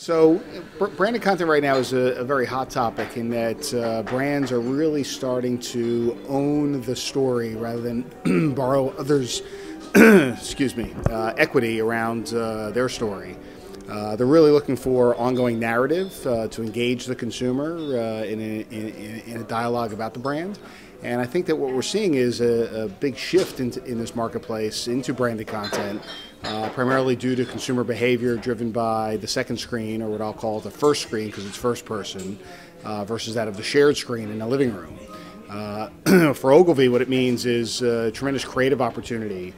So, branded content right now is a very hot topic in that brands are really starting to own the story rather than borrow others' equity around their story. They're really looking for ongoing narrative to engage the consumer in a dialogue about the brand. And I think that what we're seeing is a big shift in this marketplace into branded content, primarily due to consumer behavior driven by the second screen, or what I'll call the first screen because it's first person, versus that of the shared screen in the living room. For Ogilvy, what it means is a tremendous creative opportunity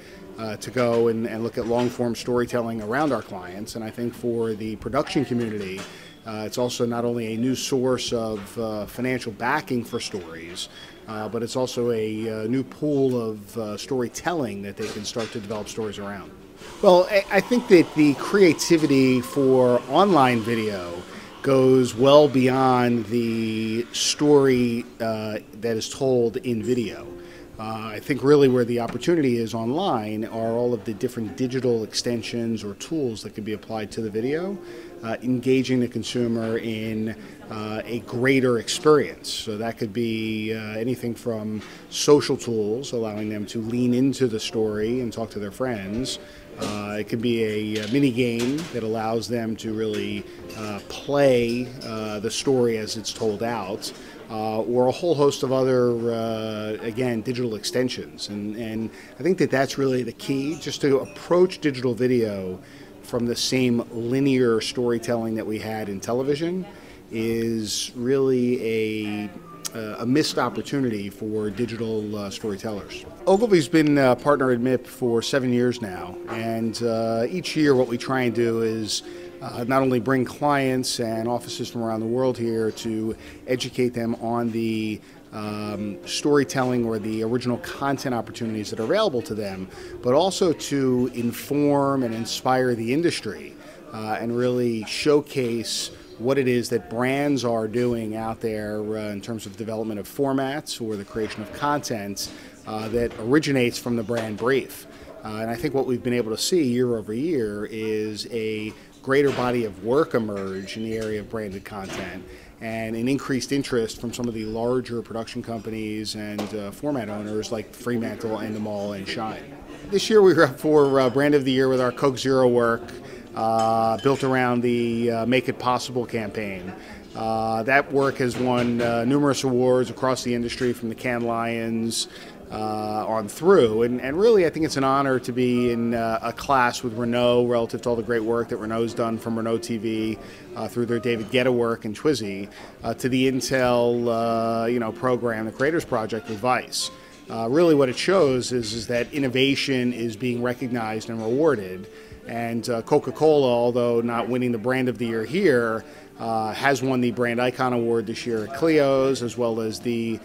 to go and look at long-form storytelling around our clients. And I think for the production community, it's also not only a new source of financial backing for stories, but it's also a new pool of storytelling that they can start to develop stories around. Well, I think that the creativity for online video goes well beyond the story that is told in video. I think really where the opportunity is online are all of the different digital extensions or tools that can be applied to the video, engaging the consumer in a greater experience. So that could be anything from social tools, allowing them to lean into the story and talk to their friends. It could be a mini game that allows them to really play the story as it's told out. Or a whole host of other, again, digital extensions. And I think that that's really the key, just to approach digital video from the same linear storytelling that we had in television is really a missed opportunity for digital storytellers. Ogilvy's been a partner at MIP for 7 years now, and each year what we try and do is not only bring clients and offices from around the world here to educate them on the storytelling or the original content opportunities that are available to them, but also to inform and inspire the industry and really showcase what it is that brands are doing out there in terms of development of formats or the creation of content that originates from the brand brief. And I think what we've been able to see year over year is a greater body of work emerge in the area of branded content and an increased interest from some of the larger production companies and format owners like Fremantle, Endemol, and Shine. This year we were up for Brand of the Year with our Coke Zero work, built around the Make It Possible campaign. That work has won numerous awards across the industry, from the Cannes Lions on through, and really I think it's an honor to be in a class with Renault relative to all the great work that Renault's done, from Renault TV through their David Guetta work and Twizy to the Intel program, the Creators Project with Vice. Really what it shows is that innovation is being recognized and rewarded, and Coca Cola, although not winning the Brand of the Year here, has won the Brand Icon Award this year at Clio's, as well as the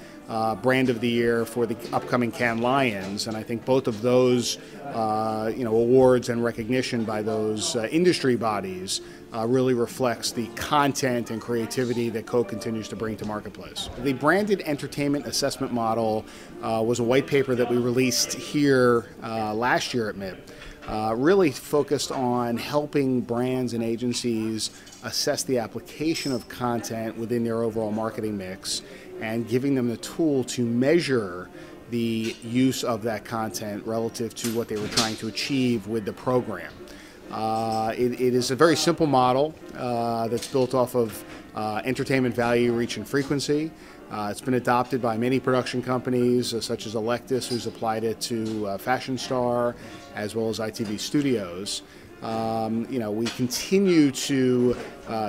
Brand of the Year for the upcoming Cannes Lions. And I think both of those awards and recognition by those industry bodies really reflects the content and creativity that Coke continues to bring to marketplace. The Branded Entertainment Assessment Model was a white paper that we released here last year at MIP. Really focused on helping brands and agencies assess the application of content within their overall marketing mix and giving them the tool to measure the use of that content relative to what they were trying to achieve with the program. It is a very simple model that's built off of entertainment value, reach, and frequency. It's been adopted by many production companies, such as Electus, who's applied it to Fashion Star, as well as ITV Studios. We continue to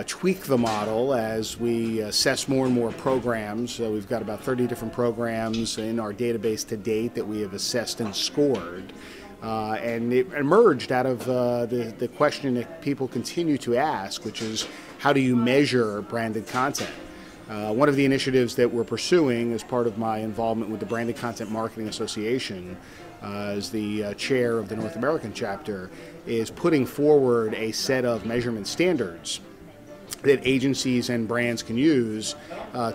tweak the model as we assess more and more programs. So we've got about 30 different programs in our database to date that we have assessed and scored. And it emerged out of the question that people continue to ask, which is, how do you measure branded content? One of the initiatives that we're pursuing as part of my involvement with the Branded Content Marketing Association as the chair of the North American chapter is putting forward a set of measurement standards that agencies and brands can use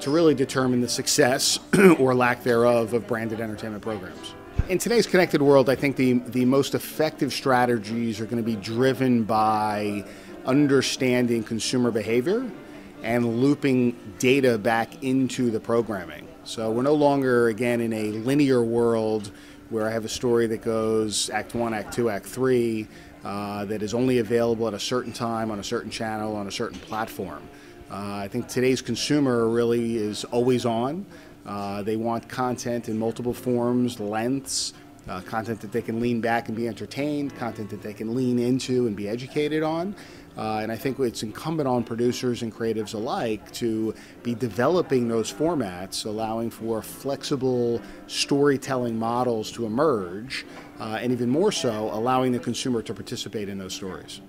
to really determine the success or lack thereof of branded entertainment programs. In today's connected world, I think the most effective strategies are going to be driven by understanding consumer behavior and looping data back into the programming. So we're no longer, again, in a linear world where I have a story that goes Act 1, Act 2, Act 3, that is only available at a certain time on a certain channel on a certain platform. I think today's consumer really is always on. They want content in multiple forms, lengths, content that they can lean back and be entertained, content that they can lean into and be educated on. And I think it's incumbent on producers and creatives alike to be developing those formats, allowing for flexible storytelling models to emerge, and even more so, allowing the consumer to participate in those stories.